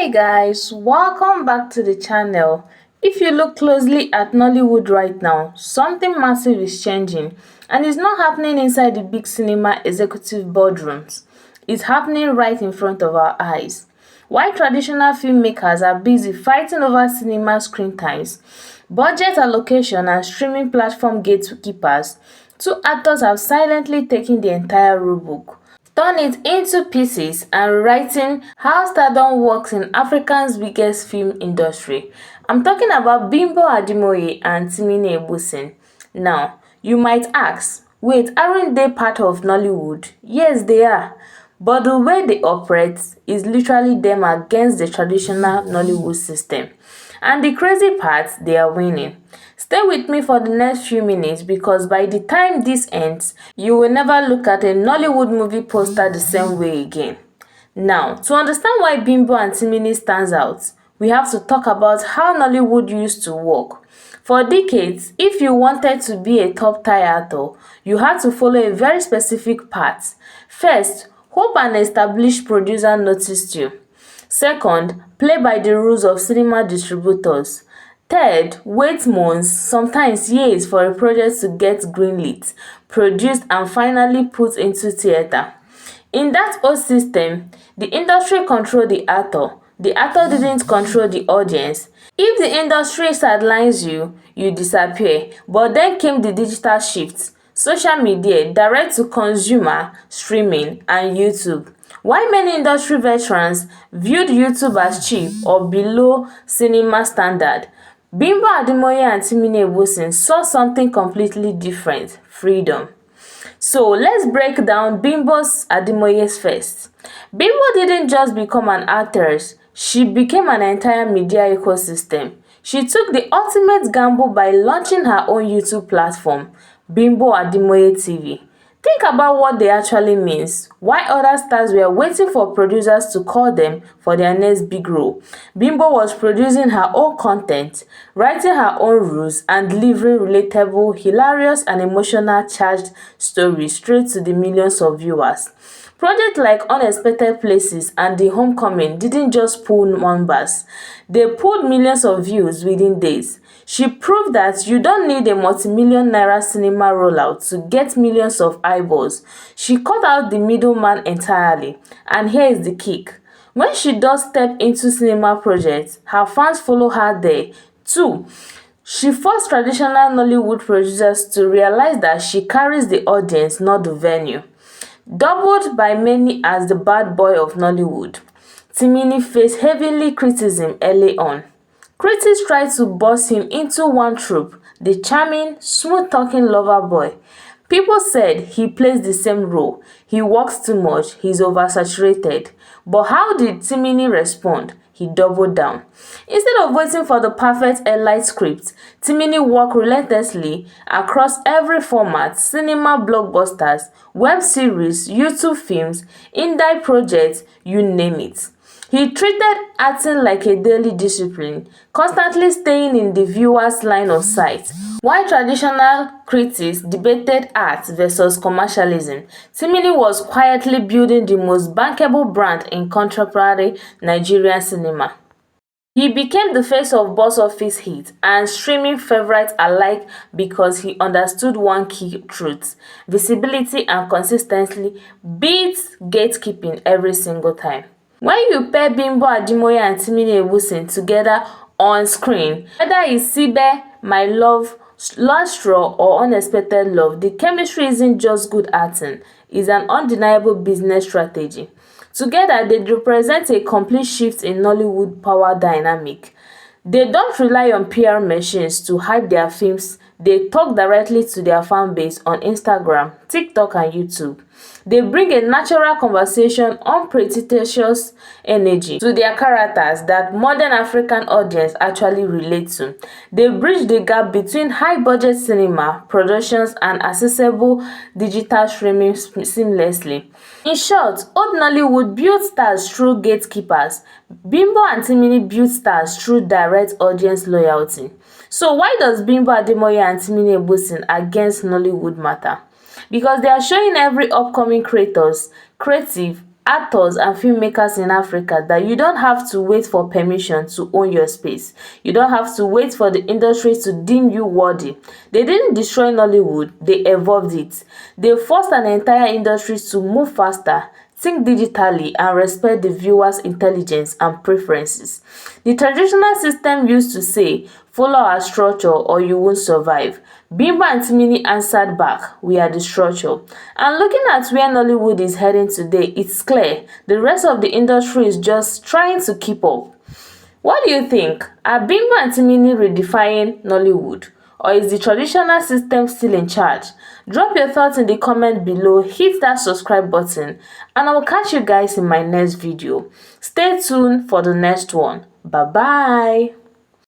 Hey guys, welcome back to the channel. If you look closely at Nollywood right now, something massive is changing, and it's not happening inside the big cinema executive boardrooms. It's happening right in front of our eyes. While traditional filmmakers are busy fighting over cinema screen times, budget allocation and streaming platform gatekeepers, two actors have silently taken the entire rulebook, turn it into pieces, and writing how stardom works in Africa's biggest film industry. I'm talking about Bimbo Ademoye and Timini Egbuson. Now, you might ask, wait, aren't they part of Nollywood? Yes, they are. But the way they operate is literally them against the traditional Nollywood system. And the crazy part, they are winning. Stay with me for the next few minutes because by the time this ends, you will never look at a Nollywood movie poster the same way again. Now, to understand why Bimbo and Timini stands out, we have to talk about how Nollywood used to work. For decades, if you wanted to be a top-tier actor, you had to follow a very specific path. First, hope an established producer noticed you. Second, play by the rules of cinema distributors. Third, wait months, sometimes years for a project to get greenlit, produced and finally put into theatre. In that old system, the industry controlled the actor didn't control the audience. If the industry sidelines you, you disappear. But then came the digital shift, social media, direct to consumer, streaming and YouTube. While many industry veterans viewed YouTube as cheap or below cinema standard, Bimbo Ademoye and Timini Egbuson saw something completely different: freedom. So let's break down Bimbo's Ademoye's first. Bimbo didn't just become an actress, she became an entire media ecosystem. She took the ultimate gamble by launching her own YouTube platform, Bimbo Ademoye TV. Think about what they actually means. While other stars were waiting for producers to call them for their next big role, Bimbo was producing her own content, writing her own rules, and delivering relatable, hilarious, and emotional charged stories straight to the millions of viewers. Projects like Unexpected Places and The Homecoming didn't just pull numbers, they pulled millions of views within days. She proved that you don't need a multi-million naira cinema rollout to get millions of eyeballs. She cut out the middleman entirely. And here is the kick: when she does step into cinema projects, her fans follow her there too. She forced traditional Nollywood producers to realize that she carries the audience, not the venue. Dubbed by many as the bad boy of Nollywood, Timini faced heavy criticism early on. Critics tried to box him into one trope, the charming, smooth-talking lover boy. People said he plays the same role, he works too much, he's oversaturated. But how did Timini respond? He doubled down. Instead of waiting for the perfect elite script, Timini worked relentlessly across every format: cinema blockbusters, web series, YouTube films, indie projects, you name it. He treated acting like a daily discipline, constantly staying in the viewer's line of sight. While traditional critics debated art versus commercialism, Timini was quietly building the most bankable brand in contemporary Nigerian cinema. He became the face of box office hits and streaming favorites alike because he understood one key truth: visibility and consistency beats gatekeeping every single time. When you pair Bimbo Ademoye and Timini Egbuson together on screen, whether it's Sibe, My Love, Last Straw or Unexpected Love, the chemistry isn't just good acting, it's an undeniable business strategy. Together, they represent a complete shift in Nollywood power dynamic. They don't rely on PR machines to hype their films, they talk directly to their fan base on Instagram, TikTok and YouTube. They bring a natural conversation, unpretentious energy to their characters that modern African audience actually relate to. They bridge the gap between high-budget cinema productions and accessible digital streaming seamlessly. In short, old Nollywood built stars through gatekeepers. Bimbo and Timini built stars through direct audience loyalty. So why does Bimbo Ademoye and Timini Egbuson against Nollywood matter? Because they are showing every upcoming creative actors and filmmakers in Africa that you don't have to wait for permission to own your space. You don't have to wait for the industry to deem you worthy. They didn't destroy Nollywood, they evolved it. They forced an entire industry to move faster, think digitally, and respect the viewer's intelligence and preferences. The traditional system used to say, "Follow our structure or you won't survive." Bimbo and Timini answered back, "We are the structure." And looking at where Nollywood is heading today, it's clear the rest of the industry is just trying to keep up. What do you think? Are Bimbo and Timini redefining Nollywood? Or is the traditional system still in charge? Drop your thoughts in the comment below, hit that subscribe button, and I will catch you guys in my next video. Stay tuned for the next one. Bye bye.